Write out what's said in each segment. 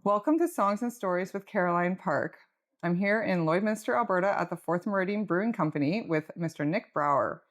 Welcome to Songs and Stories with Caroline Parke. I'm here in Lloydminster, Alberta at the Fourth Meridian Brewing Company with Mr. Nic Brower.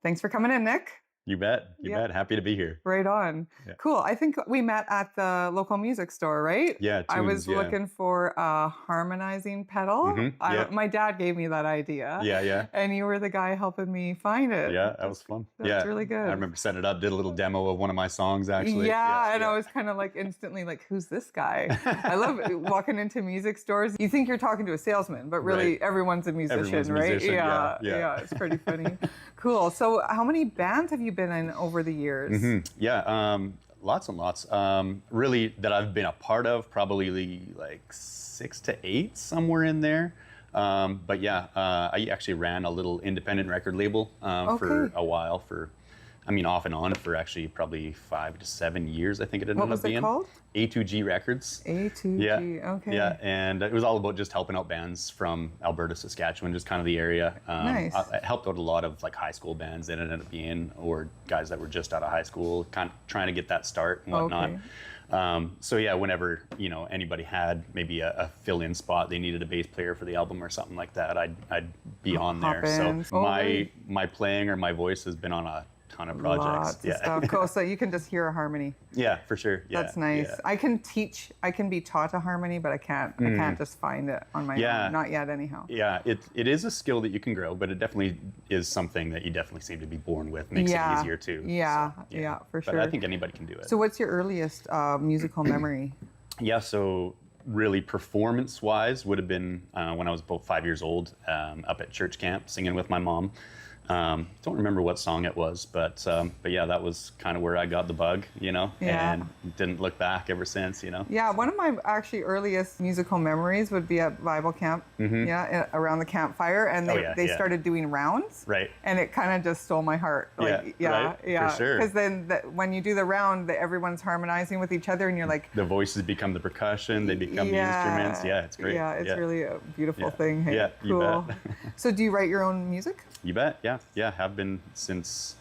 Thanks for coming in, Nic. You bet. You bet. Happy to be here. Right on. Yeah. Cool. I think we met at the local music store, right? Yeah. Tunes, I was looking for a harmonizing pedal. Mm-hmm. My dad gave me that idea. Yeah. And you were the guy helping me find it. Yeah, that was fun. That's really good. I remember setting it up, did a little demo of one of my songs, actually. I was kind of like instantly like, who's this guy? I love walking into music stores. You think you're talking to a salesman, but really everyone's a musician, right? Yeah, it's pretty funny. Cool. So how many bands have you been in over the years? Mm-hmm. Yeah, lots and lots. Really, that I've been a part of, probably like 6 to 8, somewhere in there. But yeah, I actually ran a little independent record label for a while, off and on for actually probably 5 to 7 years, I think it ended up being. What was it called? A2G Records. A2G, okay. Yeah, and it was all about just helping out bands from Alberta, Saskatchewan, just kind of the area. Nice. I helped out a lot of like high school bands that ended up being, or guys that were just out of high school, kind of trying to get that start and whatnot. Okay. So yeah, whenever anybody had maybe a fill-in spot, they needed a bass player for the album or something like that, I'd be on there. So my playing or my voice has been on a ton of projects. Lots of stuff. Cool. So you can just hear a harmony. Yeah, for sure. Yeah, that's nice. Yeah. I can be taught a harmony, but I can't just find it on my own. Not yet anyhow. Yeah, it is a skill that you can grow, but it definitely is something that you definitely seem to be born with. Makes it easier too. Yeah, for sure. But I think anybody can do it. So what's your earliest musical memory? Yeah, so really performance-wise would have been when I was about 5 years old, up at church camp singing with my mom. Don't remember what song it was, but yeah, that was kind of where I got the bug, and didn't look back ever since, Yeah, one of my actually earliest musical memories would be at Bible camp, around the campfire, and they started doing rounds, right? And it kind of just stole my heart, right, for sure. Because then when you do the round, everyone's harmonizing with each other, and you're like, the voices become the percussion, they become the instruments. Yeah, it's great. Yeah, it's really a beautiful thing. Hey, yeah, cool. You bet. So do you write your own music? You bet. Yeah, have been since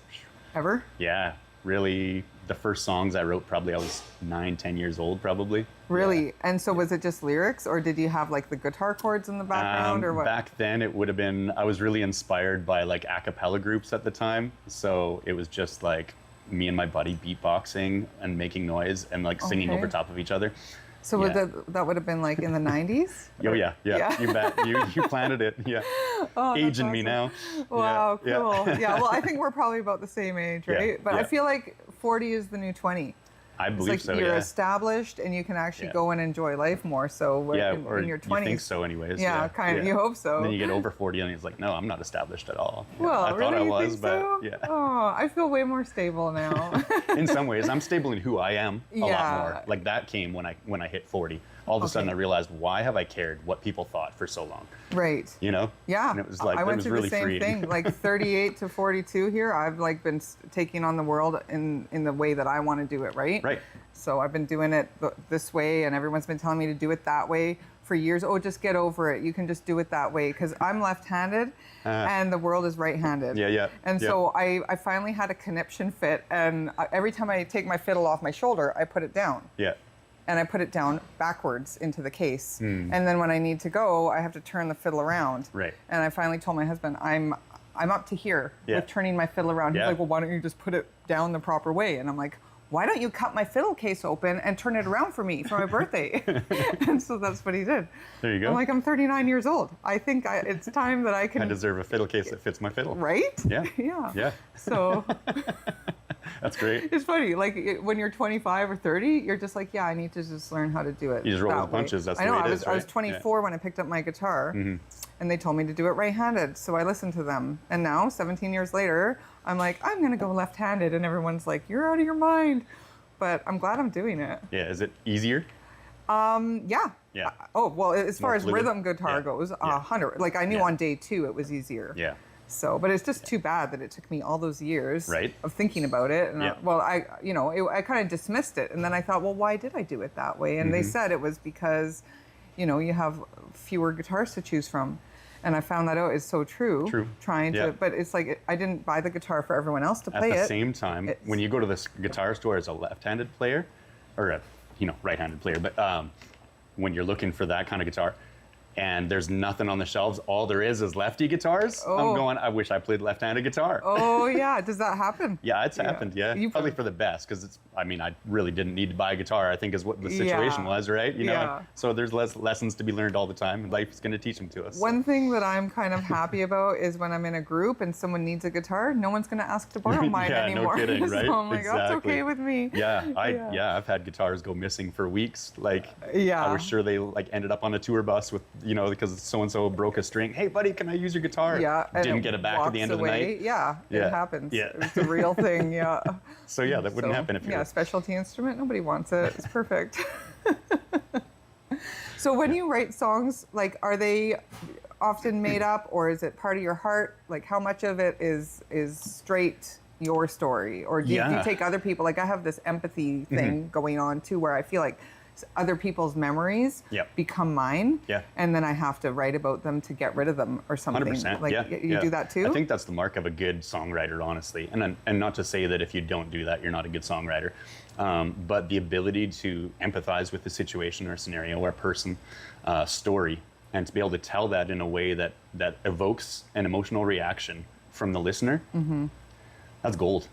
ever. Yeah, really. The first songs I wrote, probably I was 9-10 years old, probably. Really? Yeah. And so was it just lyrics, or did you have like the guitar chords in the background, or what? Back then, it would have been. I was really inspired by like a cappella groups at the time, so it was just like me and my buddy beatboxing and making noise and like singing over top of each other. So that would have been like in the 90s? Oh yeah. You bet. You planted it. Yeah. Oh, aging me now. Wow, cool. Yeah, well, I think we're probably about the same age, right? But I feel like 40 is the new 20. I believe so. You're established, and you can actually go and enjoy life more. So in your 20s, you think so, anyways. Yeah, kind of. You hope so. And then you get over 40, and it's like, no, I'm not established at all. Well, I thought I was, so? But yeah. Oh, I feel way more stable now. In some ways, I'm stable in who I am a lot more. Like that came when I hit 40. All of a sudden, I realized, why have I cared what people thought for so long? Right. Yeah. And it was like, I went through really the same thing. Like 38 to 42 here, I've like been taking on the world in the way that I want to do it, right? Right. So I've been doing it this way, and everyone's been telling me to do it that way for years. Oh, just get over it. You can just do it that way, because I'm left-handed and the world is right-handed. Yeah. And so I finally had a conniption fit, and every time I take my fiddle off my shoulder, I put it down. Yeah. And I put it down backwards into the case. And then when I need to go, I have to turn the fiddle around. Right. And I finally told my husband, I'm up to here with turning my fiddle around. He's like, well, why don't you just put it down the proper way? And I'm like, why don't you cut my fiddle case open and turn it around for me for my birthday? And so that's what he did. There you go. I'm like, I'm 39 years old. I think it's time that I can... I deserve a fiddle case that fits my fiddle. Right? Yeah. Yeah. So... That's great. It's funny, like when you're 25 or 30, you're just like, I need to just learn how to do it. You just roll with the punches. That's the way it is, right? I was 24 when I picked up my guitar, and they told me to do it right-handed, so I listened to them. And now, 17 years later, I'm like, I'm going to go left-handed, and everyone's like, you're out of your mind. But I'm glad I'm doing it. Yeah, is it easier? Yeah. Yeah. Oh, well, as far as fluid. rhythm guitar goes, 100. Like I knew on day 2 it was easier. Yeah. So, but it's just too bad that it took me all those years Right. of thinking about it. And Yeah. I kind of dismissed it. And then I thought, well, why did I do it that way? And they said it was because, you have fewer guitars to choose from. And I found that out is so true. But it's like, I didn't buy the guitar for everyone else to play it. At the same time, when you go to this guitar store as a left-handed player, or a right-handed player, but when you're looking for that kind of guitar, and there's nothing on the shelves, all there is lefty guitars. I'm going, I wish I played left-handed guitar. Oh yeah, does that happen? Yeah, it's happened, yeah. Probably for the best, because I really didn't need to buy a guitar, I think is what the situation was, right? So there's lessons to be learned all the time, and life is going to teach them to us. One thing that I'm kind of happy about is when I'm in a group and someone needs a guitar, no one's going to ask to borrow mine anymore. No kidding, right? So I'm like, that's okay with me. I've had guitars go missing for weeks. I was sure they ended up on a tour bus with, because so-and-so broke a string. Hey buddy, can I use your guitar? Yeah. Didn't get it back at the end of the night. Yeah, it happens. Yeah. It's a real thing, yeah. So yeah, that wouldn't happen if you were... specialty instrument, nobody wants it. It's perfect. So when you write songs, are they often made up, or is it part of your heart? How much of it is straight your story? Or do you take other people? I have this empathy thing going on too, where I feel like other people's memories become mine, and then I have to write about them to get rid of them or something. 100%. You do that too? I think that's the mark of a good songwriter, honestly. And not to say that if you don't do that, you're not a good songwriter. But the ability to empathize with the situation or scenario or a person, story, and to be able to tell that in a way that evokes an emotional reaction from the listener, that's gold.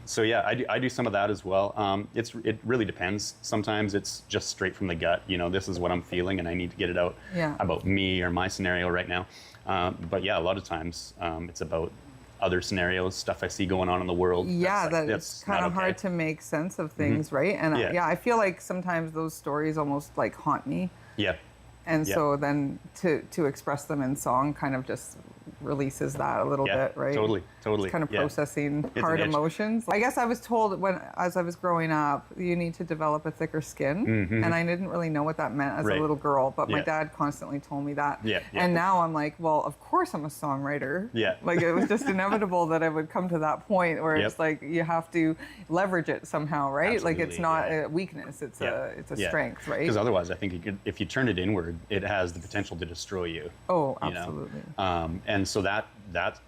So yeah, I do some of that as well. It really depends. Sometimes it's just straight from the gut. This is what I'm feeling, and I need to get it out about me or my scenario right now. But yeah, a lot of times it's about other scenarios, stuff I see going on in the world. Yeah, it's kind of hard to make sense of things, right? And I feel like sometimes those stories almost haunt me. Yeah. And so then to express them in song kind of just releases that a little bit, right? Totally. It's kind of processing hard emotions. I guess I was told as I was growing up, you need to develop a thicker skin, and I didn't really know what that meant as a little girl, but my dad constantly told me that. And now I'm like, well, of course I'm a songwriter. It was just inevitable that I would come to that point where it's you have to leverage it somehow, right? Absolutely, it's not a weakness, it's a strength, right? Because otherwise, I think if you turn it inward, it has the potential to destroy you. Oh, absolutely. And so that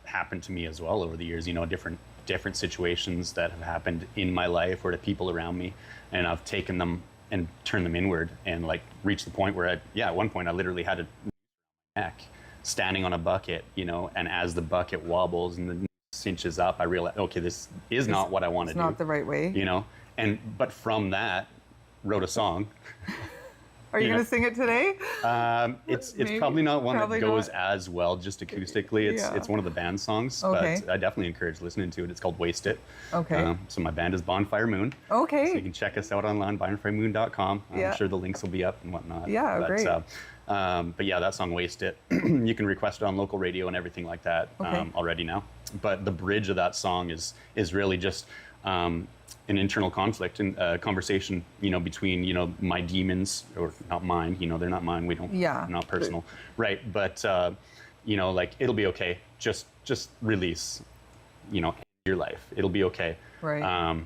happened to me as well over the years, different situations that have happened in my life or to people around me, and I've taken them and turned them inward and reached the point where at one point I literally had a neck standing on a bucket, and as the bucket wobbles and the cinches up, I realized, okay, this is not what I want to do. It's not the right way. But from that, wrote a song. Are you going to sing it today? It's probably not one that goes as well just acoustically. It's one of the band songs, but I definitely encourage listening to it. It's called Waste It. Okay. So my band is Bonfire Moon. Okay. So you can check us out online, bonfiremoon.com. I'm sure the links will be up and whatnot. Yeah, great. But yeah, that song Waste It, you can request it on local radio and everything like that already now. But the bridge of that song is really just an internal conflict and conversation, between, my demons, or not mine, they're not mine. We don't, not personal. Right. But, it'll be okay. Just release, your life. It'll be okay. Right.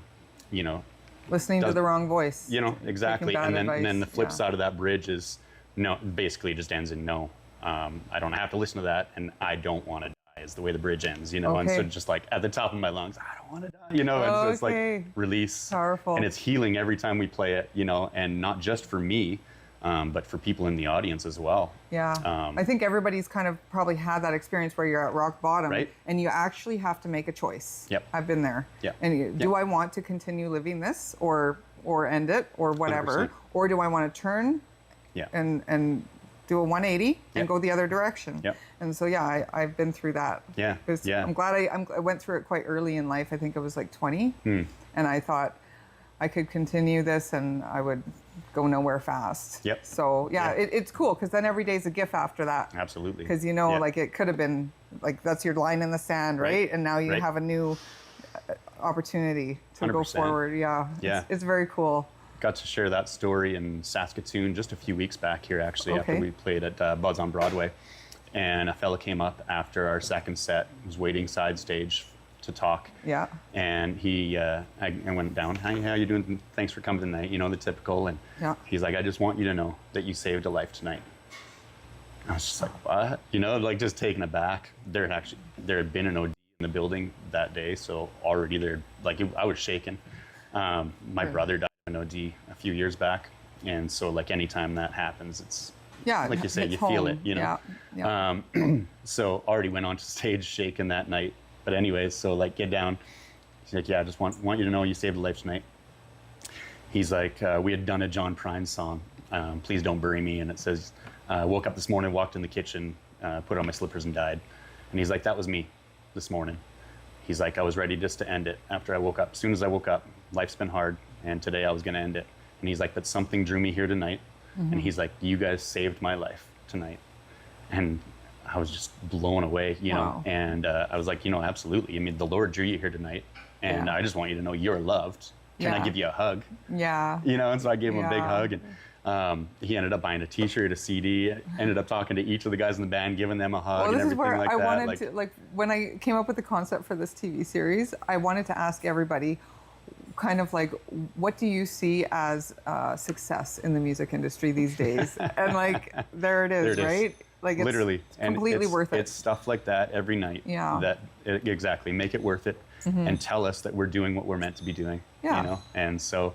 Listening to the wrong voice. Exactly. And then the flip side of that bridge is no, basically just ends in no. I don't have to listen to that, and I don't want to die is the way the bridge ends, and so just at the top of my lungs, I don't want to die, and so it's release. Powerful. And it's healing every time we play it, and not just for me, but for people in the audience as well. Yeah. I think everybody's kind of probably had that experience where you're at rock bottom, right? And you actually have to make a choice. Yep. I've been there. Yeah. And do I want to continue living this or end it or whatever, 100%. or do I want to turn and do a 180 and go the other direction? Yep. And so, I've been through that. Yeah. I'm glad I went through it quite early in life. I think I was 20. And I thought I could continue this and I would go nowhere fast. Yep. So, it's cool because then every day's a gift after that. Absolutely. Because, it could have been, that's your line in the sand, right? And now you have a new opportunity to 100%. Go forward. Yeah. It's very cool. Got to share that story in Saskatoon just a few weeks back here, actually, after we played at Buzz on Broadway. and a fella came up after our second set, was waiting side stage to talk. Yeah. And I went down, hi, how you doing? Thanks for coming tonight, you know, the typical. And he's like, I just want you to know that you saved a life tonight. I was just like, what? You know, like just taken aback. There had been an OD in the building that day, so already I was shaken. My brother died of an OD a few years back, and so like anytime that happens, it's like you say, you feel it, you know. So already went onto stage shaken that night. But anyways, so like get down. He's like, yeah, I just want you to know you saved a life tonight. He's like, we had done a John Prine song, Please Don't Bury Me, and it says, woke up this morning, walked in the kitchen, put on my slippers and died. And he's like, that was me this morning. He's like, I was ready just to end it after I woke up. As soon as I woke up, life's been hard, and today I was gonna end it. And he's like, but something drew me here tonight. And he's like, you guys saved my life tonight. And I was just blown away, you know, and I was like, you know, absolutely. I mean, the Lord drew you here tonight, and I just want you to know you're loved. Can I give you a hug? Yeah. You know, and so I gave him a big hug, and he ended up buying a T-shirt, a CD, ended up talking to each of the guys in the band, giving them a hug and everything like that. Well, this is where I wanted to, like, when I came up with the concept for this TV series, I wanted to ask everybody, kind of like, what do you see as success in the music industry these days? And like, there it is, right? Like, it's literally completely worth it. It's stuff like that every night. Exactly, make it worth it, and tell us that we're doing what we're meant to be doing. You know, and so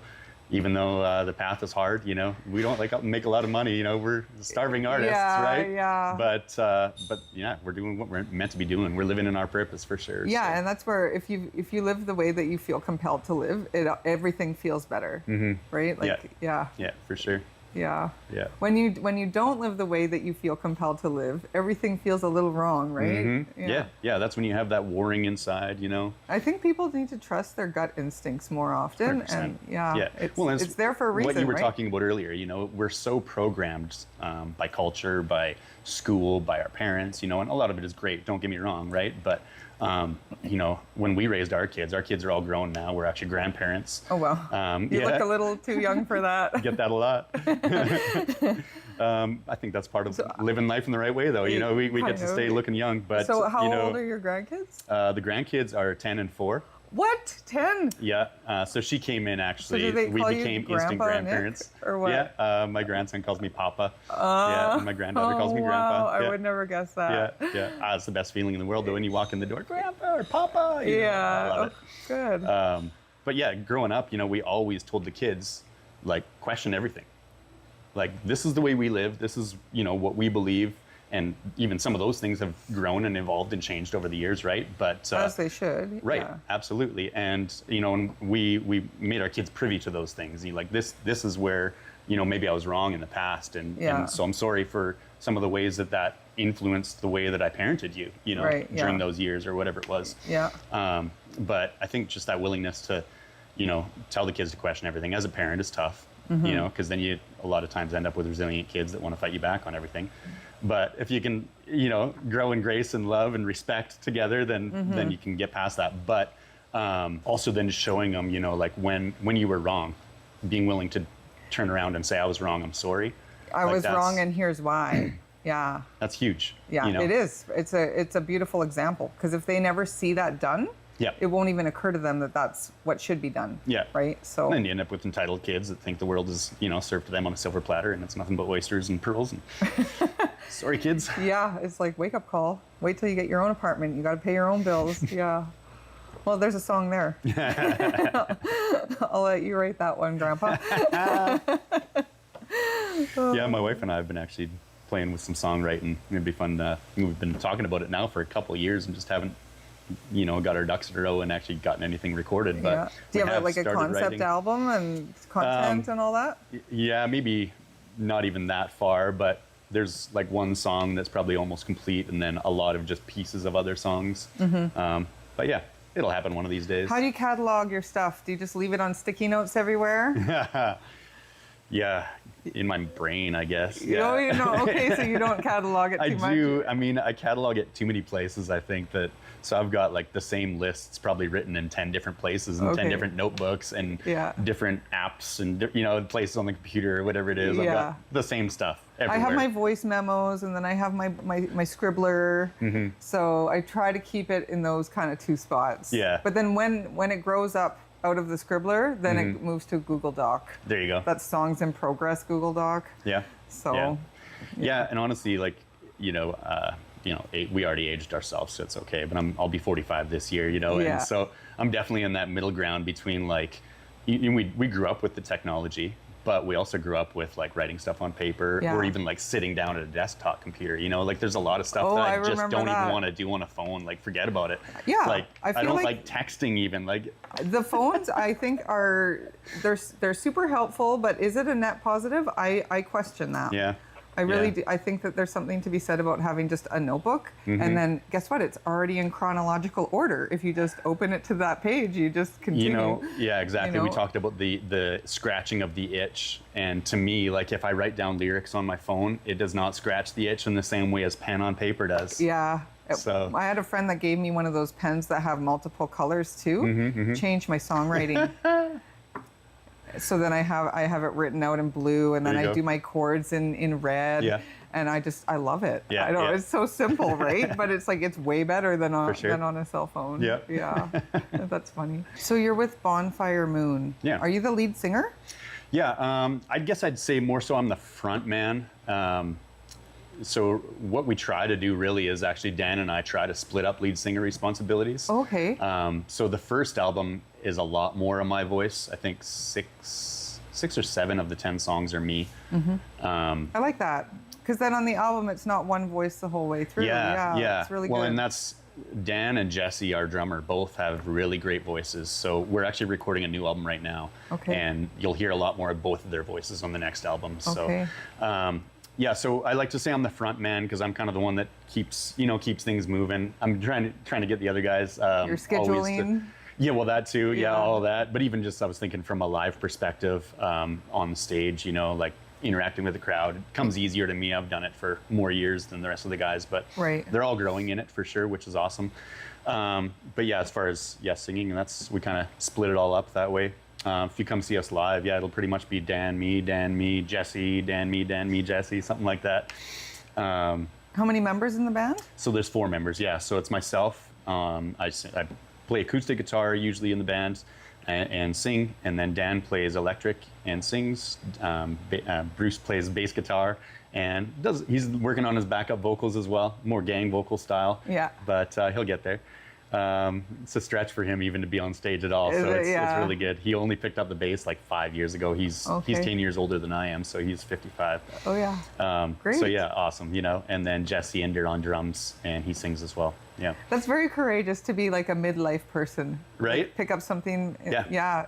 even though the path is hard, you know, we don't like make a lot of money. You know, we're starving artists, right? Yeah. But yeah, we're doing what we're meant to be doing. We're living in our purpose for sure. Yeah, so. And that's where if you live the way that you feel compelled to live, everything feels better, right? Like, yeah, for sure. Yeah. When you don't live the way that you feel compelled to live, everything feels a little wrong, right? Yeah. That's when you have that warring inside, you know. I think people need to trust their gut instincts more often, 100%. And it's there for a reason. What you were talking about earlier, you know, we're so programmed by culture, by school, by our parents, you know, and a lot of it is great. Don't get me wrong, right? But you know, when we raised our kids are all grown now. We're actually grandparents. Oh, wow. You look a little too young for that. Get that a lot. I think that's part of living life in the right way, though. You know, we get to stay looking young. But so how old are your grandkids? The grandkids are 10 and 4. What? 10? Yeah. So she came in, actually. So do they call we became you instant grandparents. Nick, or what? Yeah. My grandson calls me Papa. And my granddaughter calls me Grandpa. I would never guess that. Yeah. It's the best feeling in the world, though, when you walk in the door, Grandpa or Papa. You know, I love it. Good. But yeah, growing up, you know, we always told the kids, like, question everything. Like, this is the way we live. This is, you know, what we believe. And even some of those things have grown and evolved and changed over the years, right? But as they should, right? Absolutely. And you know, and we made our kids privy to those things. Like this is where, you know, maybe I was wrong in the past, and so I'm sorry for some of the ways that influenced the way that I parented you, you know, during those years or whatever it was. But I think just that willingness to, you know, tell the kids to question everything as a parent is tough, you know, because then you a lot of times end up with resilient kids that want to fight you back on everything. But if you can, you know, grow in grace and love and respect together, then you can get past that. But also then showing them, you know, like when you were wrong, being willing to turn around and say, I was wrong, I'm sorry. I was wrong, and here's why. That's huge. Yeah, you know? It is. It's a beautiful example, because if they never see that done, it won't even occur to them that that's what should be done. Right. So and then you end up with entitled kids that think the world is, you know, served to them on a silver platter, and it's nothing but oysters and pearls. And sorry, kids. Yeah, it's like, wake up call. Wait till you get your own apartment. You got to pay your own bills. Well, there's a song there. I'll let you write that one, Grandpa. Yeah, my wife and I have been actually playing with some songwriting. It'd be fun. We've been talking about it now for a couple of years and just haven't, you know, got our ducks in a row and actually gotten anything recorded. But do you have like a concept album and content and all that? Yeah, maybe not even that far, but there's like one song that's probably almost complete, and then a lot of just pieces of other songs. But yeah, it'll happen one of these days. How do you catalog your stuff? Do you just leave it on sticky notes everywhere? Yeah, in my brain, I guess. Oh, you know, okay, so you don't catalog it too much? I do. I mean, I catalog it too many places, I think, that. So I've got like the same lists probably written in 10 different places and 10 different notebooks and different apps and, you know, places on the computer or whatever it is. I've got the same stuff everywhere. I have my voice memos, and then I have my scribbler. So I try to keep it in those kind of two spots. Yeah. But then when it grows up out of the scribbler, then it moves to Google Doc. There you go. That's songs in progress Google Doc. Yeah. So. Yeah, and honestly, like, we already aged ourselves, so it's okay. But I'll be 45 this year, and so I'm definitely in that middle ground between like, we grew up with the technology, but we also grew up with like writing stuff on paper or even like sitting down at a desktop computer. Like there's a lot of stuff that I just don't even want to do on a phone. Like forget about it. Yeah, like I don't like texting even. Like the phones, I think they're super helpful, but is it a net positive? I question that. Yeah. I really do. I think that there's something to be said about having just a notebook, and then guess what? It's already in chronological order. If you just open it to that page, you just continue. Yeah, exactly. We talked about the scratching of the itch, and to me, like if I write down lyrics on my phone, it does not scratch the itch in the same way as pen on paper does. Yeah. So I had a friend that gave me one of those pens that have multiple colors too. Changed my songwriting. So then I have it written out in blue, and then I do my chords in red. Yeah. And I love it. Yeah, I know it's so simple, right? But it's like it's way better than on a cell phone. Yeah. Yeah. That's funny. So you're with Bonfire Moon. Yeah. Are you the lead singer? Yeah. I guess I'd say more so I'm the front man. So what we try to do really is actually Dan and I try to split up lead singer responsibilities. Okay. So the first album is a lot more of my voice. I think six or 7 of the 10 songs are me. I like that, because then on the album it's not one voice the whole way through. Yeah. It's really well, good. and that's Dan and Jesse, our drummer, both have really great voices. So we're actually recording a new album right now. Okay. And you'll hear a lot more of both of their voices on the next album. Okay. So. So I like to say I'm the front man because I'm kind of the one that keeps things moving. I'm trying to get the other guys. You're scheduling. Well, that too. Yeah, all that. But even just I was thinking from a live perspective on the stage, like interacting with the crowd comes easier to me. I've done it for more years than the rest of the guys, but they're all growing in it for sure, which is awesome. But yeah, as far as singing, we kind of split it all up that way. If you come see us live, it'll pretty much be Dan, me, Jesse, Dan, me, Jesse, something like that. How many members in the band? So there's 4 members, so it's myself. I play acoustic guitar usually in the band and sing, and then Dan plays electric and sings. Bruce plays bass guitar and he's working on his backup vocals as well, more gang vocal style. Yeah. But he'll get there. It's a stretch for him even to be on stage at all, so it's really good. He only picked up the bass like 5 years ago. He's 10 years older than I am, so he's 55. Oh yeah. Great. So yeah, awesome. And then Jesse Ender on drums, and he sings as well. Yeah. That's very courageous to be like a midlife person. Right. Like pick up something. Yeah.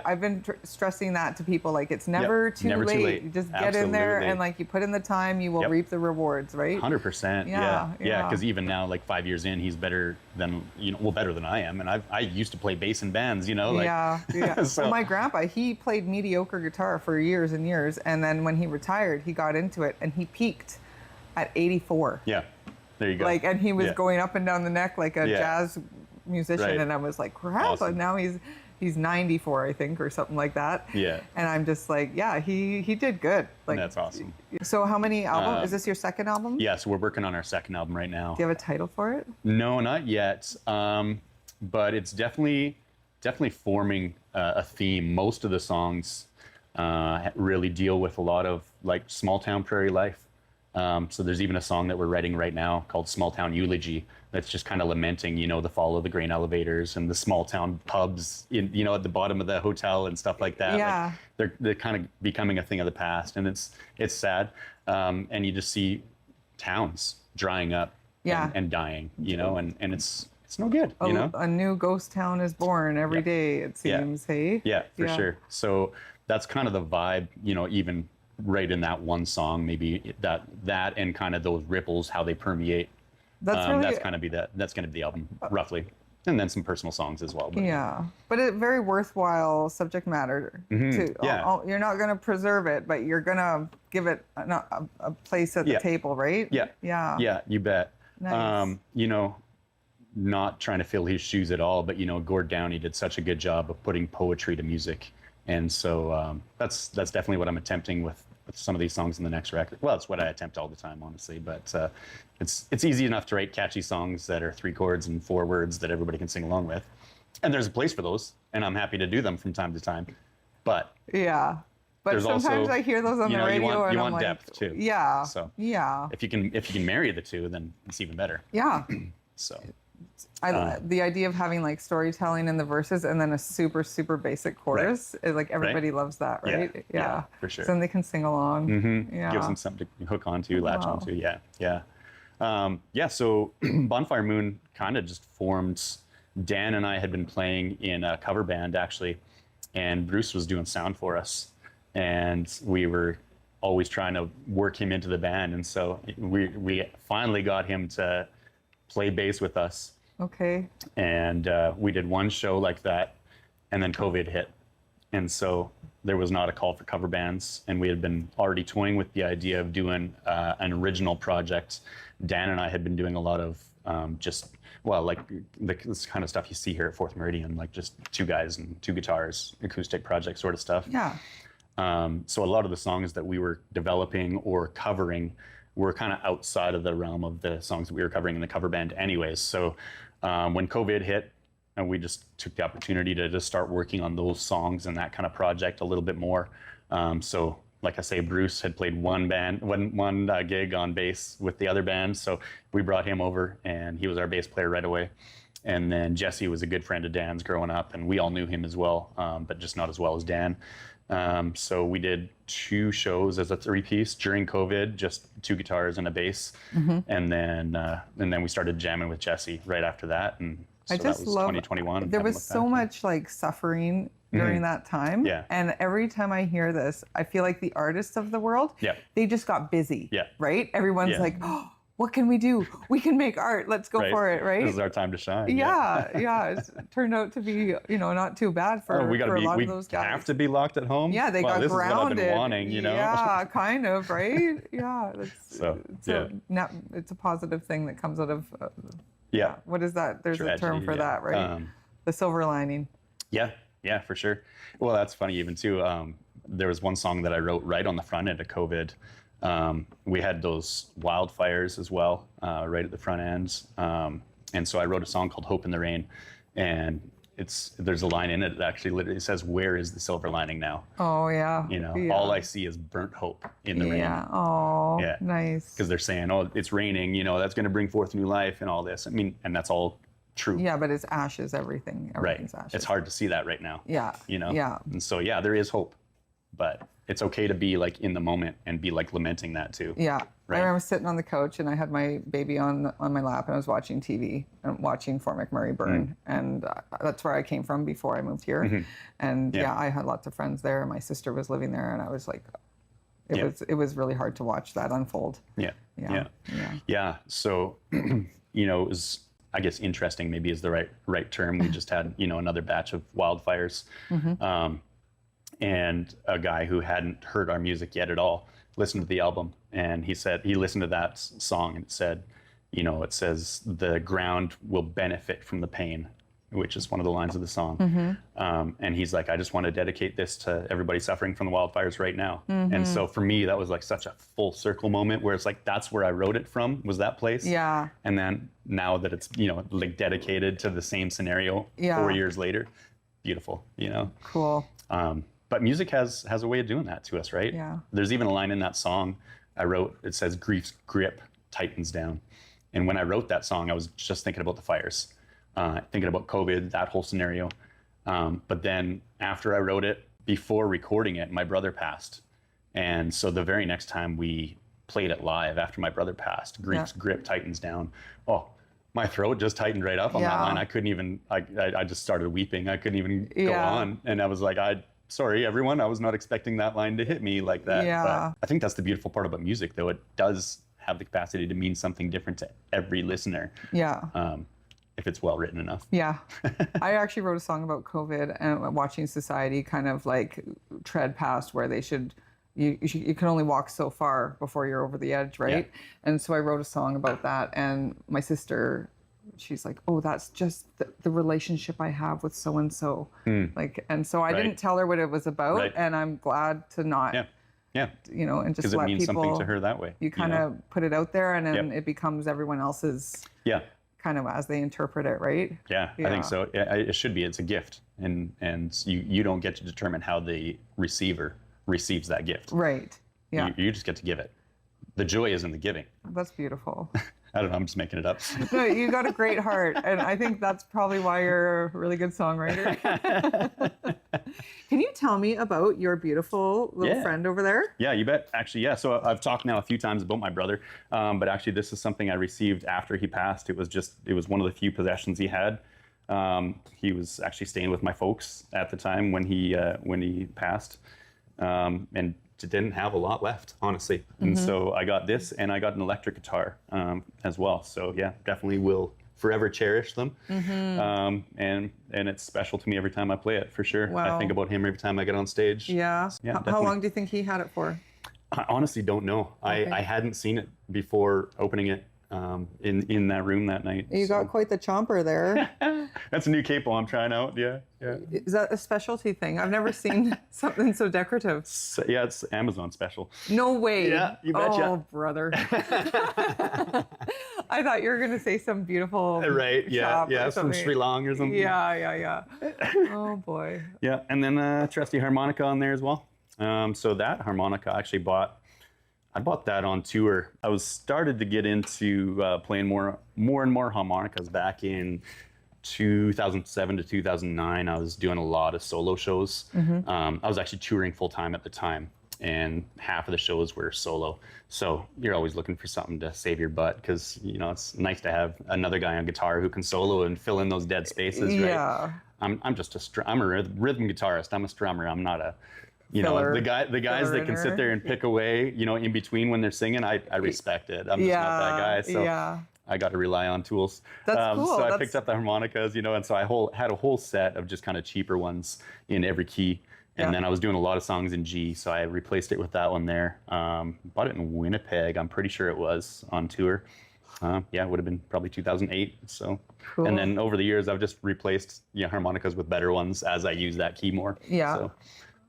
I've been stressing that to people. Like it's never too late. You just get in there and like you put in the time, you will reap the rewards. Right. 100%. Yeah. Because even now, like 5 years in, he's better than better than I am. And I used to play bass in bands. So, well, my grandpa, he played mediocre guitar for years and years, and then when he retired, he got into it, and he peaked at 84. Yeah. There you go. And he was going up and down the neck like a jazz musician, and I was like, crap. Awesome. And now he's 94, I think, or something like that. Yeah. And I'm just like, he did good. Like, that's awesome. So how many albums? Is this your second album? Yeah, so we're working on our second album right now. Do you have a title for it? No, not yet. But it's definitely forming a theme. Most of the songs really deal with a lot of like small town prairie life. So there's even a song that we're writing right now called Small Town Eulogy that's just kind of lamenting, the fall of the grain elevators and the small town pubs, at the bottom of the hotel and stuff like that. Yeah. Like they're kind of becoming a thing of the past, and it's sad. And you just see towns drying up and dying, and it's no good, A new ghost town is born every day, it seems, hey? Yeah, for sure. So that's kind of the vibe, even right in that one song, maybe that and kind of those ripples, how they permeate. That's going to be the album roughly, and then some personal songs as well. But. But a very worthwhile subject matter too. You're not going to preserve it, but you're going to give it a place at the table, right? Yeah, you bet. Nice. Not trying to fill his shoes at all, but Gord Downey did such a good job of putting poetry to music. And so that's definitely what I'm attempting with some of these songs in the next record. Well, it's what I attempt all the time, honestly. But it's easy enough to write catchy songs that are 3 chords and 4 words that everybody can sing along with. And there's a place for those, and I'm happy to do them from time to time. But yeah. But sometimes also, I hear those on the radio, and you I'm want like, depth too. Yeah. So yeah. If you can marry the two, then it's even better. Yeah. So the idea of having like storytelling in the verses and then a super, super basic chorus is like everybody loves that, right? Yeah, for sure. So then they can sing along. Mm-hmm. Yeah. Gives them something to hook onto, latch onto. Yeah. So Bonfire Moon kind of just formed. Dan and I had been playing in a cover band actually, and Bruce was doing sound for us, and we were always trying to work him into the band, and so we finally got him to play bass with us. Okay. And we did one show like that, and then COVID hit, and so there was not a call for cover bands, and we had been already toying with the idea of doing an original project. Dan and I had been doing a lot of like this kind of stuff you see here at Fourth Meridian, like just 2 guys and 2 guitars, acoustic project sort of stuff. Yeah. So a lot of the songs that we were developing or covering were kind of outside of the realm of the songs that we were covering in the cover band anyways. So when COVID hit, and we just took the opportunity to just start working on those songs and that kind of project a little bit more. So like I say, Bruce had played one gig on bass with the other band, so we brought him over, and he was our bass player right away. And then Jesse was a good friend of Dan's growing up, and we all knew him as well, but just not as well as Dan. So we did 2 shows as a 3-piece during COVID, just 2 guitars and a bass, and then we started jamming with Jesse right after that, and so that was 2021. There was so much like suffering during that time. Yeah. And every time I hear this, I feel like the artists of the world, they just got busy. Yeah. Right? Everyone's like, oh, what can we do? We can make art. Let's go for it, right? This is our time to shine. Yeah. It's turned out to be, not too bad for a lot of those guys. We have to be locked at home. Yeah, they got this grounded. Is what I've been wanting, Yeah, kind of, right? Yeah. Now, it's a positive thing that comes out of. Yeah. What is that? There's a term for that, right? The silver lining. Yeah, for sure. Well, that's funny even too. There was one song that I wrote right on the front end of COVID. We had those wildfires as well, right at the front ends. And so I wrote a song called Hope in the Rain, and there's a line in it that actually literally says, "Where is the silver lining now?" Oh yeah. All I see is burnt hope in the rain. Yeah. Oh. Yeah. Nice. Because they're saying, "Oh, it's raining. That's going to bring forth new life and all this." I mean, and that's all true. Yeah, but it's ashes. Everything's ashes. It's hard to see that right now. Yeah. Yeah. And so there is hope, but it's okay to be like in the moment and be like lamenting that too. Yeah. Right? I remember sitting on the couch and I had my baby on my lap and I was watching TV and watching Fort McMurray burn. And that's where I came from before I moved here. And I had lots of friends there. My sister was living there, and I was like, it was really hard to watch that unfold. Yeah. So, it was, I guess, interesting maybe is the right term. We just had, another batch of wildfires. And a guy who hadn't heard our music yet at all listened to the album, and he said he listened to that song, and it said, it says the ground will benefit from the pain, which is one of the lines of the song. And he's like, I just want to dedicate this to everybody suffering from the wildfires right now. And so for me, that was like such a full circle moment where it's like, that's where I wrote it from, was that place. Yeah. And then now that it's, like dedicated to the same scenario 4 years later, beautiful, Cool. But music has a way of doing that to us, right? Yeah. There's even a line in that song I wrote, it says, grief's grip tightens down. And when I wrote that song, I was just thinking about the fires, thinking about COVID, that whole scenario. But then after I wrote it, before recording it, my brother passed. And so the very next time we played it live after my brother passed, grief's grip tightens down. Oh, my throat just tightened right up on that line. I couldn't even, I just started weeping. I couldn't even go on. And I was like, sorry, everyone, I was not expecting that line to hit me like that. Yeah. But I think that's the beautiful part about music, though. It does have the capacity to mean something different to every listener. Yeah. If it's well written enough. Yeah. I actually wrote a song about COVID and watching society kind of like tread past where they should, you can only walk so far before you're over the edge, right? Yeah. And so I wrote a song about that, and my sister, she's like, oh, that's just the relationship I have with so-and-so. Like, and so I didn't tell her what it was about, and I'm glad to not Yeah. You know, and just because it let means people, something to her that way. You kind of put it out there, and then Yep. it becomes everyone else's. Yeah. Kind of as they interpret it, right? Yeah, I think so. It should be. It's a gift, and you don't get to determine how the receiver receives that gift. Right. Yeah. You just get to give it. The joy is in the giving. That's beautiful. I don't know. I'm just making it up. No, you got a great heart, and I think that's probably why you're a really good songwriter. Can you tell me about your beautiful little friend over there? Yeah, you bet. Actually, yeah. So I've talked now a few times about my brother, but actually this is something I received after he passed. It was one of the few possessions he had. He was actually staying with my folks at the time when he passed, and didn't have a lot left, honestly. And so I got this, and I got an electric guitar as well. So yeah, definitely will forever cherish them. And it's special to me every time I play it, for sure. Wow. I think about him every time I get on stage. Yeah. Yeah. How long do you think he had it for? I honestly don't know. Okay. I hadn't seen it before opening it in that room that night. You got quite the chomper there. That's a new capo I'm trying out. Yeah. Is that a specialty thing? I've never seen something so decorative. So, yeah, it's Amazon special. No way. Yeah, you betcha. Oh, brother. I thought you were going to say some beautiful Right, yeah, from Sri Lanka or something. Yeah. Oh, boy. Yeah, and then a trusty harmonica on there as well. So that harmonica I actually I bought that on tour. I was started to get into playing more and more harmonicas back in 2007 to 2009. I was doing a lot of solo shows. I was actually touring full time at the time, and half of the shows were solo. So you're always looking for something to save your butt, because it's nice to have another guy on guitar who can solo and fill in those dead spaces. Yeah. Right? I'm a rhythm guitarist. I'm a strummer. I'm not a the guys that can sit there and pick away, in between when they're singing, I respect it. I'm just not that guy. So I got to rely on tools. That's cool. So I picked up the harmonicas, and so I had a whole set of just kind of cheaper ones in every key. And then I was doing a lot of songs in G, so I replaced it with that one there. Bought it in Winnipeg, I'm pretty sure it was, on tour. It would have been probably 2008. So, cool. And then over the years, I've just replaced harmonicas with better ones as I use that key more. Yeah. So,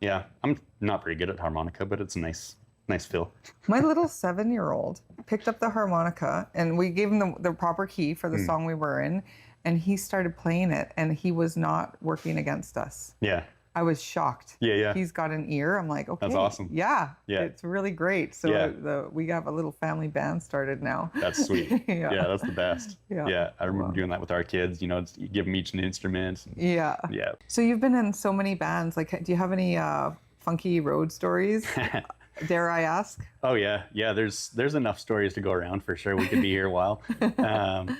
yeah, I'm not very good at harmonica, but it's a nice feel. My little 7-year-old picked up the harmonica, and we gave him the proper key for the song we were in, and he started playing it, and he was not working against us. Yeah. I was shocked. Yeah. He's got an ear. I'm like, okay. That's awesome. Yeah. It's really great. So we have a little family band started now. That's sweet. Yeah, that's the best. Yeah. I remember doing that with our kids, you give them each an instrument. Yeah. So you've been in so many bands. Like, do you have any funky road stories? Dare I ask? Oh, yeah. There's enough stories to go around, for sure. We could be here a while.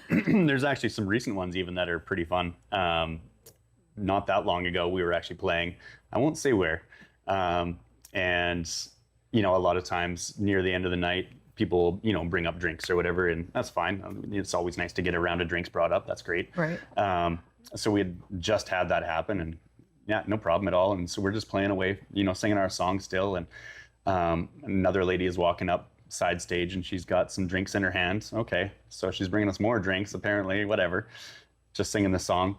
There's actually some recent ones even that are pretty fun. Not that long ago, we were actually playing, I won't say where, and a lot of times near the end of the night, people bring up drinks or whatever, and that's fine. It's always nice to get a round of drinks brought up. That's great. Right. So we had just had that happen, and no problem at all. And so we're just playing away, singing our song still, and another lady is walking up side stage, and she's got some drinks in her hand. Okay, so she's bringing us more drinks, apparently, whatever, just singing the song.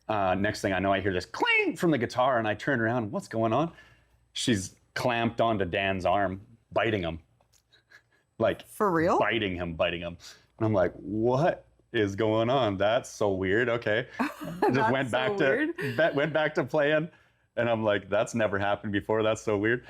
Next thing I know, I hear this cling from the guitar, and I turn around. What's going on? She's clamped onto Dan's arm, biting him. Like, for real? Biting him. And I'm like, what is going on? That's so weird. Okay. Just went back to playing, and I'm like, that's never happened before. That's so weird.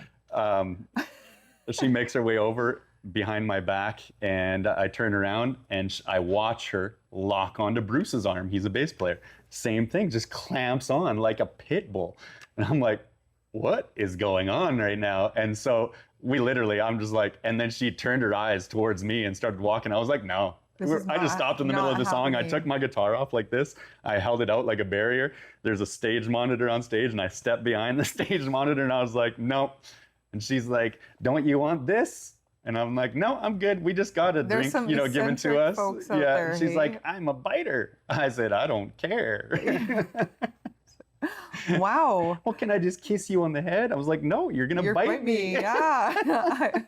She makes her way over behind my back, and I turn around, and I watch her lock onto Bruce's arm. He's a bass player. Same thing, just clamps on like a pit bull. And I'm like, what is going on right now? And so I'm just like, and then she turned her eyes towards me and started walking. I was like, no. I just stopped in the middle of the song. I took my guitar off like this. I held it out like a barrier. There's a stage monitor on stage, and I stepped behind the stage monitor, and I was like, no. And she's like, don't you want this? And I'm like, no, I'm good. We just got a drink, given to us. There, she's like, I'm a biter. I said, I don't care. Wow. Well, can I just kiss you on the head? I was like, no, you're gonna bite me. Yeah.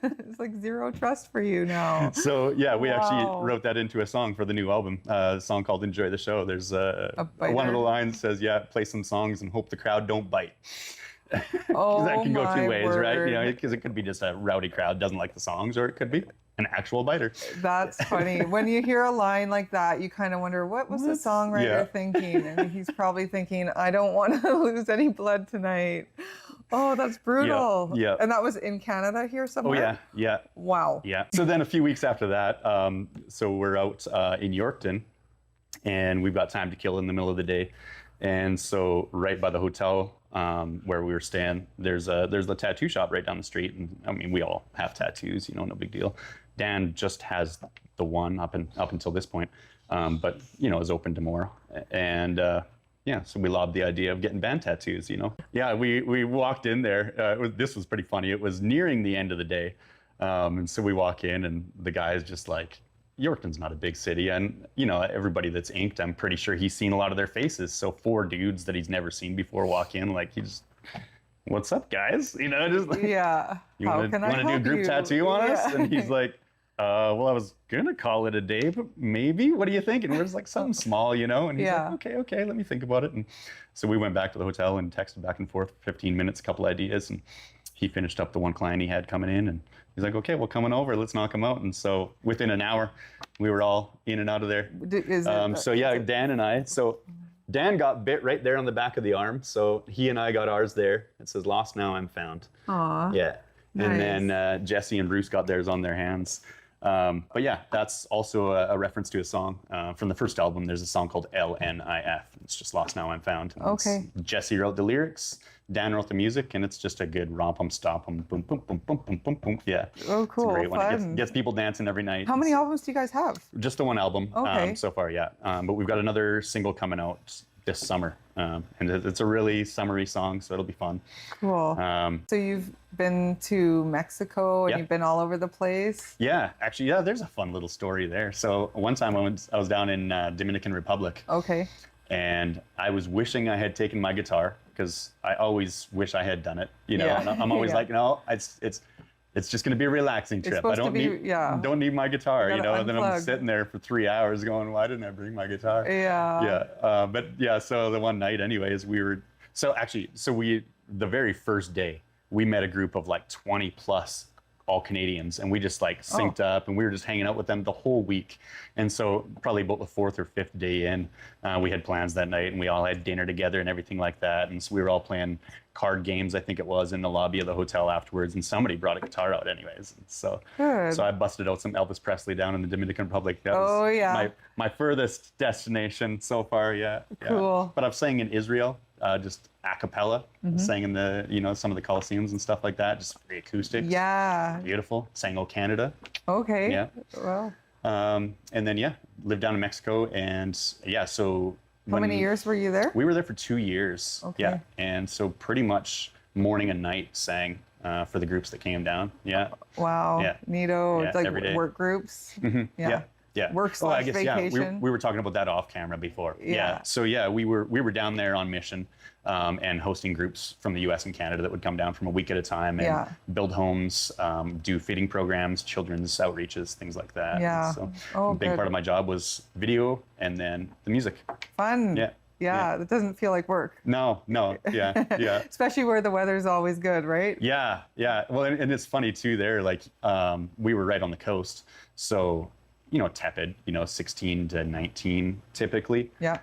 It's like zero trust for you now. So we actually wrote that into a song for the new album, a song called "Enjoy the Show." There's one of the lines says, play some songs and hope the crowd don't bite. Oh, that can go my two ways, word. right? You know, because it could be just a rowdy crowd doesn't like the songs, or it could be an actual biter. That's funny. When you hear a line like that, you kind of wonder, what was the songwriter thinking? And he's probably thinking, I don't want to lose any blood tonight. Oh, that's brutal. Yeah. And that was in Canada here somewhere? Oh, yeah. Yeah. Wow. Yeah. So then a few weeks after that, so we're out in Yorkton, and we've got time to kill in the middle of the day. And so right by the hotel where we were staying, there's the tattoo shop right down the street. And I mean, we all have tattoos, you know, no big deal. Dan just has the one up until this point, but, you know, is open to more. And yeah, so we lobbed the idea of getting band tattoos, you know. Yeah, we walked in there. This was pretty funny. It was nearing the end of the day. And so we walk in, and the guy's just like, Yorkton's not a big city. And, you know, everybody that's inked, I'm pretty sure he's seen a lot of their faces. So 4 dudes that he's never seen before walk in, like, he just, what's up, guys? You know, just like, you want to do a group tattoo on us? And he's like, well, I was going to call it a day, but maybe, what do you think? And we're just like, something small, you know? And he's like, okay, let me think about it. And so we went back to the hotel and texted back and forth for 15 minutes, a couple ideas. And he finished up the one client he had coming in, and he's like, okay, well, coming over, let's knock him out. And so within an hour, we were all in and out of there. So yeah, Dan and I, so Dan got bit right there on the back of the arm. So he and I got ours there. It says, lost, now I'm found. Aw. Yeah. Nice. And then Jesse and Bruce got theirs on their hands. But yeah, that's also a reference to a song from the first album. There's a song called LNIF. It's just Lost Now I'm Found. And okay. Jesse wrote the lyrics, Dan wrote the music, and it's just a good romp-em, stop-em, boom, boom, boom, boom, boom, boom, boom. Yeah. Oh, cool. It's a great one. Fun. It gets people dancing every night. How many albums do you guys have? Just the one album so far, yeah. But we've got another single coming out this summer. And it's a really summery song, so it'll be fun. Cool. So you've been to Mexico and you've been all over the place? Yeah, actually, yeah, there's a fun little story there. So one time I was down in Dominican Republic. Okay. And I was wishing I had taken my guitar, because I always wish I had done it, you know. And I'm always like, no, it's just going to be a relaxing trip. I don't need my guitar, you know. And then I'm sitting there for 3 hours going, why didn't I bring my guitar? But yeah, so the one night anyways, the very first day, we met a group of like 20 plus all Canadians, and we just like synced up, and we were just hanging out with them the whole week. And so probably about the 4th or 5th day in, we had plans that night, and we all had dinner together and everything like that. And so we were all playing card games, I think it was, in the lobby of the hotel afterwards, and somebody brought a guitar out anyways. And so I busted out some Elvis Presley down in the Dominican Republic. That was my furthest destination so far. Cool. But I've sang in Israel, just a cappella, sang in the, you know, some of the Coliseums and stuff like that, just free acoustics. Yeah. Beautiful. Sang O Canada. Okay. Yeah. Well. And then lived down in Mexico, and so how many years were you there? We were there for 2 years. Okay. Yeah. And so pretty much morning and night sang for the groups that came down. Yeah. Wow. Yeah. Neato. Yeah, It's like every day. work groups. Yeah. Work/vacation. We were talking about that off camera before. Yeah. So we were down there on mission, and hosting groups from the U.S. and Canada that would come down from a week at a time and build homes, do feeding programs, children's outreaches, things like that. Yeah. So a big part of my job was video and then the music. Fun. Yeah, that doesn't feel like work. No, yeah. Especially where the weather's always good, right? Yeah. Well, and it's funny too there, like we were right on the coast, so, you know, tepid, you know, 16 to 19 typically. Yeah.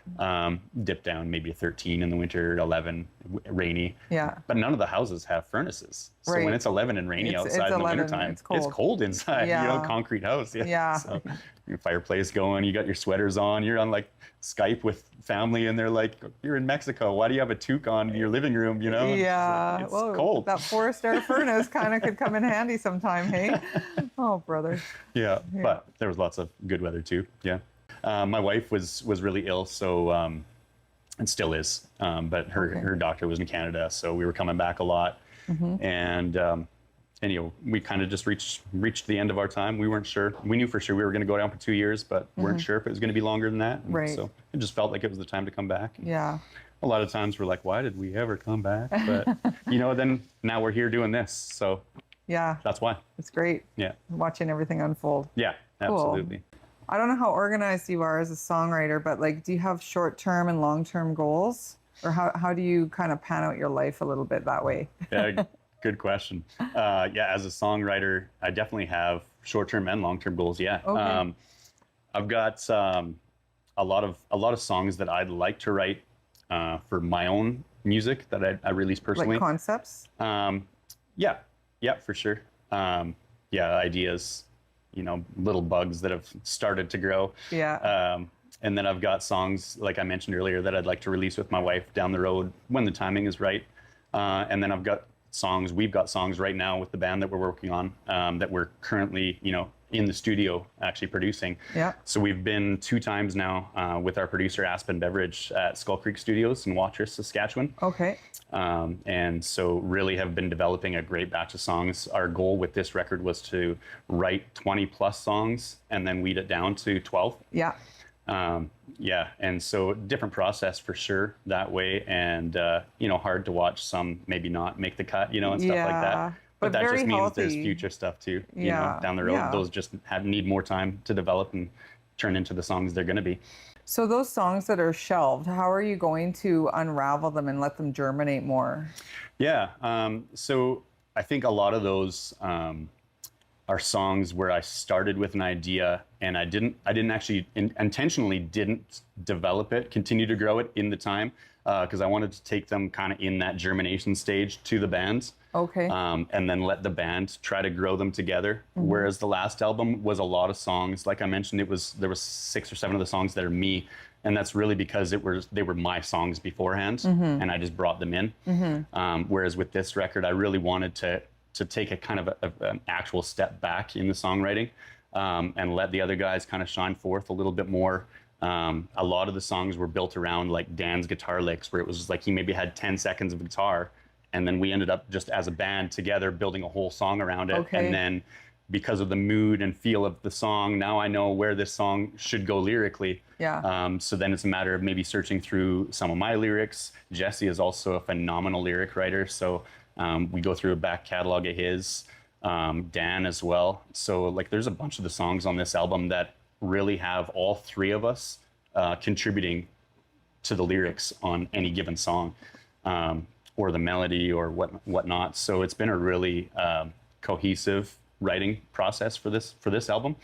Dip down maybe 13 in the winter, 11 rainy. Yeah. But none of the houses have furnaces. So when it's 11 and rainy outside in the wintertime, it's cold inside, you know, concrete house. Yeah. So your fireplace going, you got your sweaters on, you're on like Skype with family, and they're like, you're in Mexico, why do you have a toque on in your living room, you know? Yeah. It's cold. That forced air furnace kind of could come in handy sometime, hey? Oh, brother. Yeah, but there was lots of good weather too, yeah. My wife was really ill, so, and still is, but her doctor was in Canada, so we were coming back a lot. And you know, we kind of just reached the end of our time. We weren't sure. We knew for sure we were going to go down for 2 years, but weren't sure if it was going to be longer than that. And so it just felt like it was the time to come back. Yeah. A lot of times we're like, why did we ever come back? But you know, then now we're here doing this, so that's why. It's great. Yeah. Watching everything unfold. Yeah, absolutely. Cool. I don't know how organized you are as a songwriter, but like, do you have short-term and long-term goals? Or how do you kind of pan out your life a little bit that way? Yeah, good question. Yeah, as a songwriter, I definitely have short-term and long-term goals. Yeah. Okay. I've got a lot of songs that I'd like to write for my own music that I release personally. Like concepts? Yeah, for sure. Yeah, ideas, little bugs that have started to grow. Yeah. And then I've got songs, like I mentioned earlier, that I'd like to release with my wife down the road when the timing is right. And then we've got songs right now with the band that we're working on that we're currently, in the studio actually producing. Yeah. So we've been 2 times now with our producer Aspen Beveridge at Skull Creek Studios in Watrous, Saskatchewan. Okay. And so really have been developing a great batch of songs. Our goal with this record was to write 20 plus songs and then weed it down to 12. Yeah. Yeah, and so different process for sure that way, and hard to watch some maybe not make the cut, and stuff like that. But that just means there's future stuff too, down the road. Yeah. Those just need more time to develop and turn into the songs they're going to be. So those songs that are shelved, how are you going to unravel them and let them germinate more? Yeah, so I think a lot of those are songs where I started with an idea and I didn't actually intentionally didn't develop it, continue to grow it in the time, because I wanted to take them kind of in that germination stage to the bands. Okay. And then let the band try to grow them together. Mm-hmm. Whereas the last album was a lot of songs. Like I mentioned, there was 6 or 7 of the songs that are me. And that's really because they were my songs beforehand, mm-hmm. and I just brought them in. Mm-hmm. Whereas with this record, I really wanted to take a kind of an actual step back in the songwriting, and let the other guys kind of shine forth a little bit more. A lot of the songs were built around like Dan's guitar licks, where it was just like he maybe had 10 seconds of guitar, and then we ended up just as a band together building a whole song around it. Okay. And then because of the mood and feel of the song, now I know where this song should go lyrically. Yeah. So then it's a matter of maybe searching through some of my lyrics. Jesse is also a phenomenal lyric writer, so we go through a back catalog of his. Dan as well. So like there's a bunch of the songs on this album that really have all 3 of us contributing to the lyrics on any given song, or the melody or whatnot. So it's been a really cohesive writing process for this album.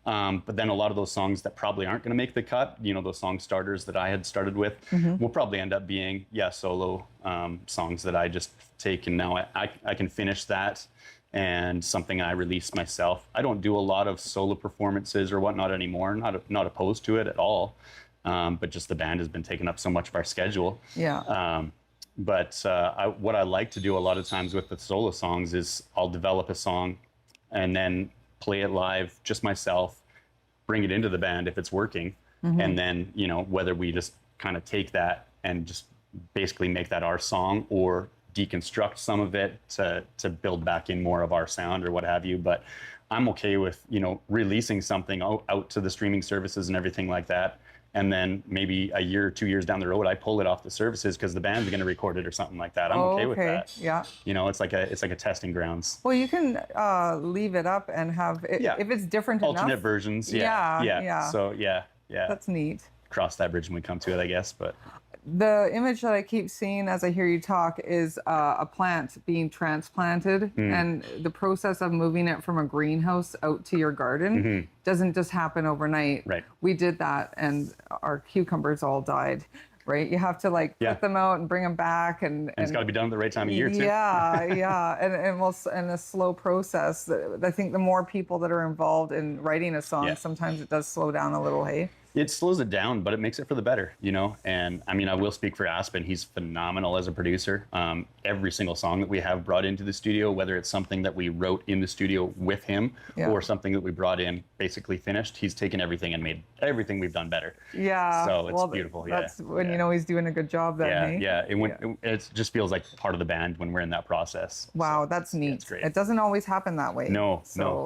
But then a lot of those songs that probably aren't going to make the cut, those song starters that I had started with, mm-hmm. will probably end up being solo songs that I just take, and now I can finish that and something I release myself. I don't do a lot of solo performances or whatnot anymore. Not opposed to it at all, but just the band has been taking up so much of our schedule. Yeah. But what I like to do a lot of times with the solo songs is I'll develop a song and then play it live just myself, bring it into the band if it's working, mm-hmm. and then whether we just kind of take that and just basically make that our song or deconstruct some of it to build back in more of our sound or what have you. But I'm okay with releasing something out to the streaming services and everything like that, and then maybe a year or 2 years down the road I pull it off the services because the band's going to record it or something like that. I'm okay with that. Yeah. It's like a testing grounds. Well, you can leave it up and have it, if it's different alternate enough. versions. Yeah. So yeah. That's neat. Cross that bridge when we come to it, I guess. But the image that I keep seeing as I hear you talk is a plant being transplanted, and the process of moving it from a greenhouse out to your garden mm-hmm. doesn't just happen overnight. Right. We did that, and our cucumbers all died. Right. You have to put them out and bring them back, and it's got to be done at the right time of year too. Yeah, and a slow process. I think the more people that are involved in writing a song, sometimes it does slow down a little. Hey. It slows it down, but it makes it for the better, And I mean, I will speak for Aspen. He's phenomenal as a producer. Every single song that we have brought into the studio, whether it's something that we wrote in the studio with him or something that we brought in basically finished, he's taken everything and made everything we've done better. Yeah. So it's beautiful. That's when he's doing a good job then. It just feels like part of the band when we're in that process. Wow, that's neat. It's great. It doesn't always happen that way. No.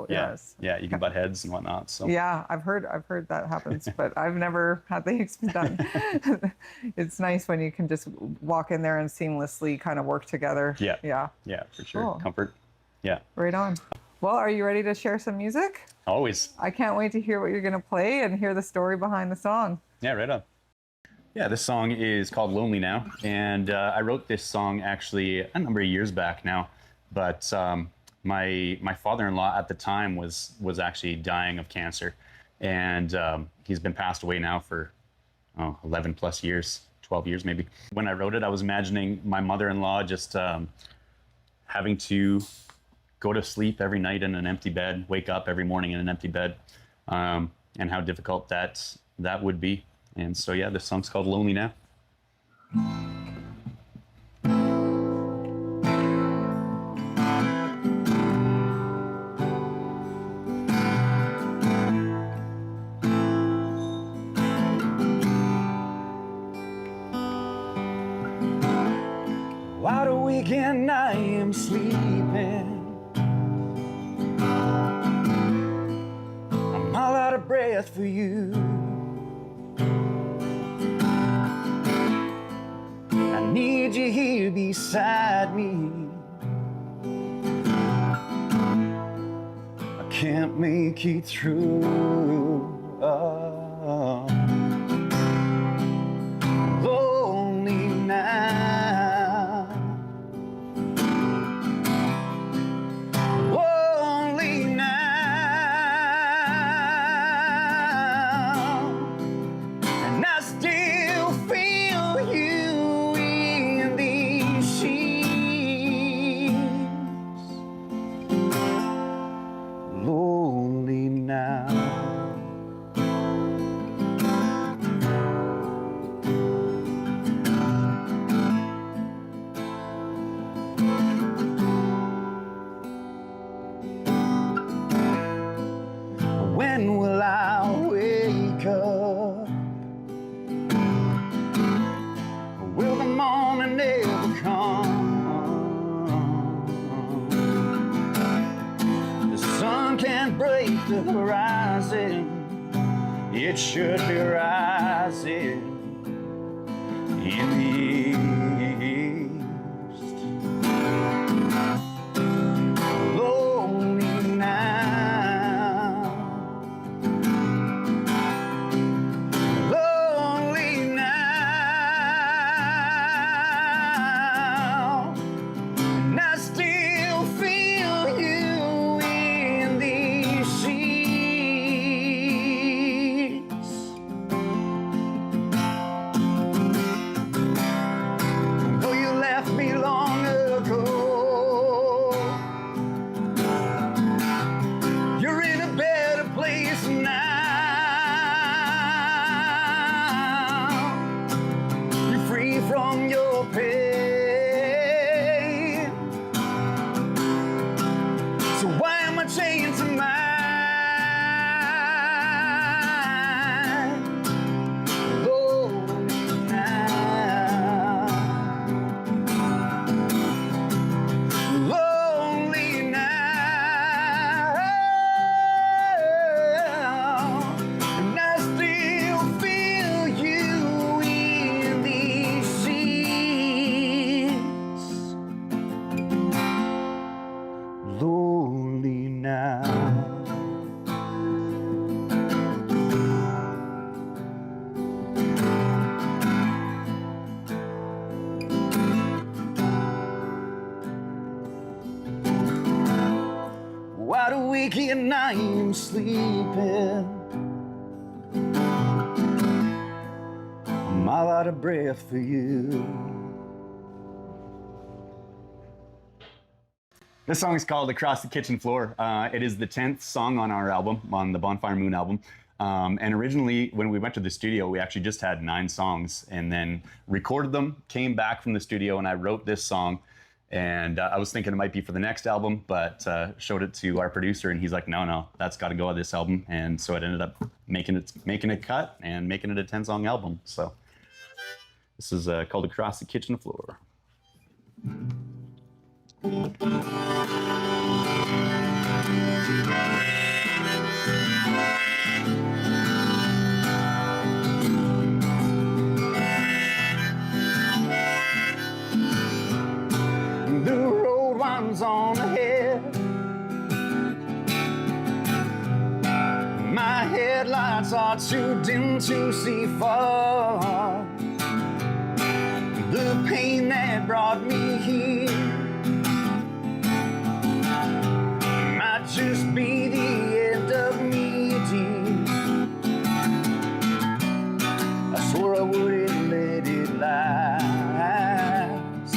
Yes. Yeah, you can butt heads and whatnot. So yeah, I've heard that happens, but I've never had the experience done. It's nice when you can just walk in there and seamlessly kind of work together. Yeah, for sure. Cool. Comfort. Yeah. Right on. Well, are you ready to share some music? Always. I can't wait to hear what you're going to play and hear the story behind the song. Yeah, right on. Yeah, this song is called Lonely Now, and I wrote this song actually a number of years back now, but my father-in-law at the time was actually dying of cancer, and he's been passed away now for 11 plus years, 12 years maybe. When I wrote it, I was imagining my mother-in-law just having to go to sleep every night in an empty bed, wake up every morning in an empty bed, and how difficult that would be. And so, yeah, this song's called Lonely Now. Wide awake and I am sleeping. I'm all out of breath for you. Need you here beside me. I can't make it through. Lonely now. Lonely now. And I still feel you. Lonely now. When will I wake up? Will the morning ever come? The sun can't break the horizon. It should be rising in the east. Lonely now. Lonely now. And I still feel you in these sheets. Though you left me long ago, you're in a better place now. You're free from your pain. So why am I chained to mine? Lonely now. Lonely now. And I still feel you in these sheets. Lonely now. Wide awake and I am sleeping. I'm all out of breath for you. This song is called Across the Kitchen Floor. It is the 10th song on our album, on the Bonfire Moon album. And originally, when we went to the studio, we actually just had 9 songs and then recorded them, came back from the studio, and I wrote this song. And I was thinking it might be for the next album, but showed it to our producer, and he's like, no, that's got to go on this album. And so it ended up making a cut and making it a 10-song album. So this is called Across the Kitchen Floor. The road winds on ahead. My headlights are too dim to see far. pain that brought me here might just be the end of me, dear. I swore I wouldn't let it last.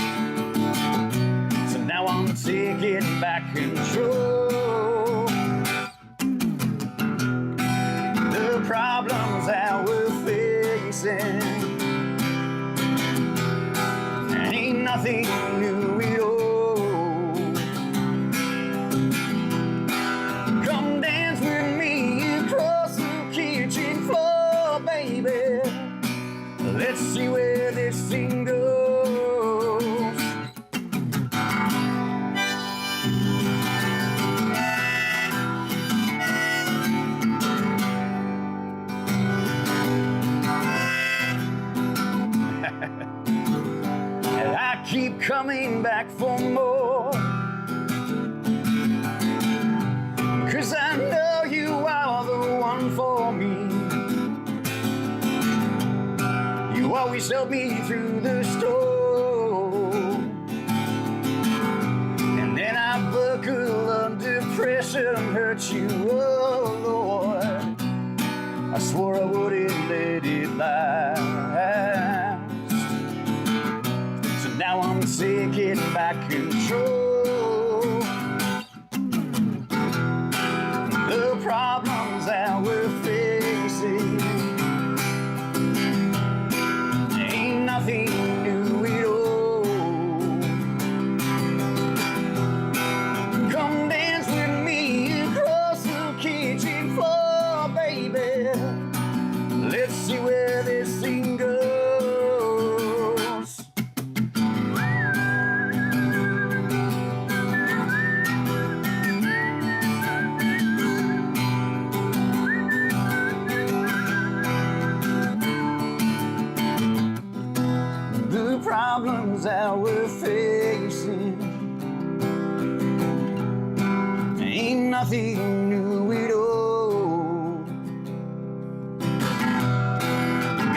So now I'm taking back control. The problems that we're facing ain't nothing new at all. Come dance with me across the kitchen floor, baby. Let's see where this thing goes. And I keep coming back for more, 'cause I know you are the one for me. You always help me through the storm, and then I buckle under pressure and hurt you, oh Lord. I swore I wouldn't let it last. So now I'm taking back control. The problems that we're facing ain't nothing new at all. Come dance with me across the kitchen floor, baby. Let's see where this thing goes. The problems that we're facing ain't nothing new at all.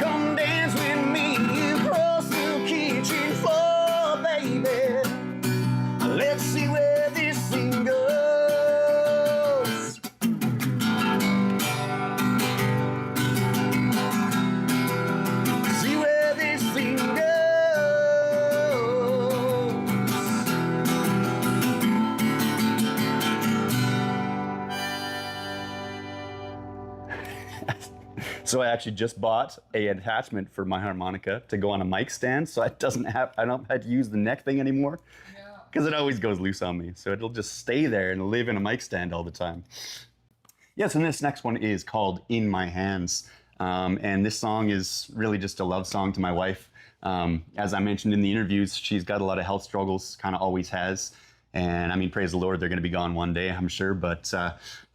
Come dance with me across the kitchen floor, baby. Let's see where this thing goes. See where this thing goes. So I actually just bought an attachment for my harmonica to go on a mic stand, so I don't have to use the neck thing anymore, because it always goes loose on me. So it'll just stay there and live in a mic stand all the time. Yes, and this next one is called "In My Hands," and this song is really just a love song to my wife. As I mentioned in the interviews, she's got a lot of health struggles, kind of always has, and I mean, praise the Lord, they're going to be gone one day, I'm sure. But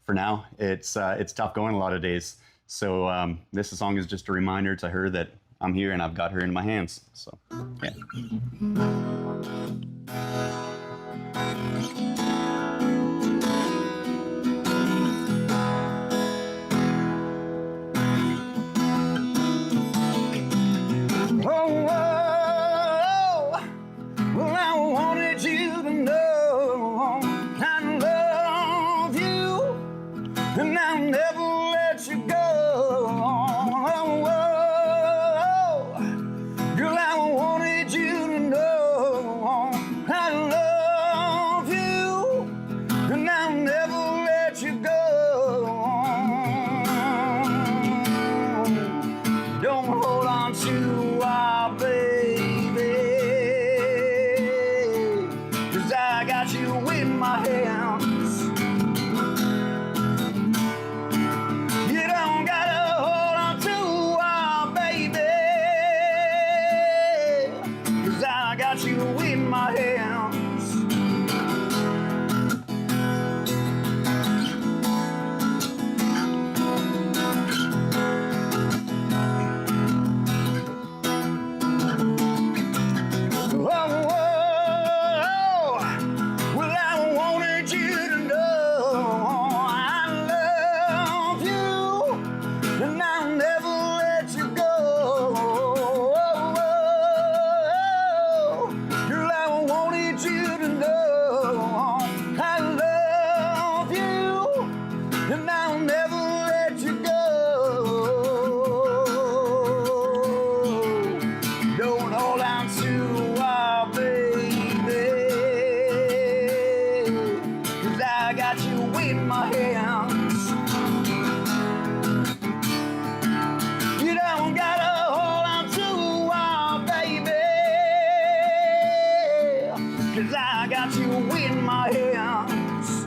for now, it's tough going a lot of days. So this song is just a reminder to her that I'm here and I've got her in my hands. So, yeah. Well, I wanted you to know I love you, and I'll never let you go. Girl, I wanted you to know I love you, and I'll never let you go. Don't hold on to our baby, 'cause I got you in my hands. You don't gotta hold on to our baby, 'cause I got you in my hands. Well, I wanted you to know I love you, and I'll never let you go. 'cause I got you in my hands.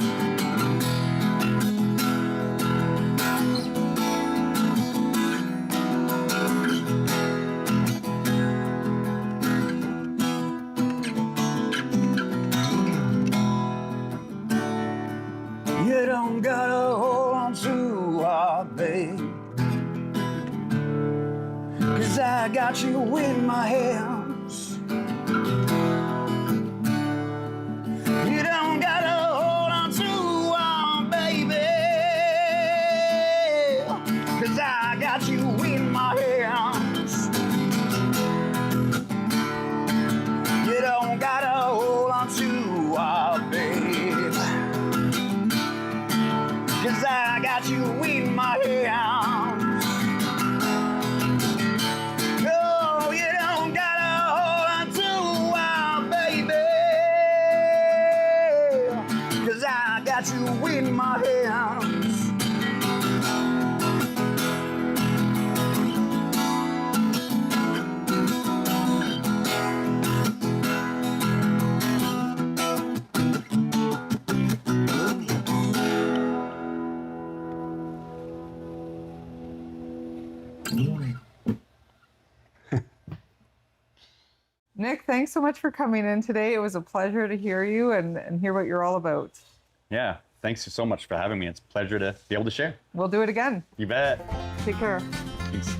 You don't gotta hold on too hard, babe, 'cause I got you in my hands. You don't gotta hold on too hard, baby, 'cause I got you in my hands. You don't gotta hold on too hard, babe, 'cause I got you in my hands. No, you don't gotta hold on too hard, baby, 'cause I got you in my hands. Nic, thanks so much for coming in today. It was a pleasure to hear you and hear what you're all about. Yeah, thanks so much for having me. It's a pleasure to be able to share. We'll do it again. You bet. Take care. Peace.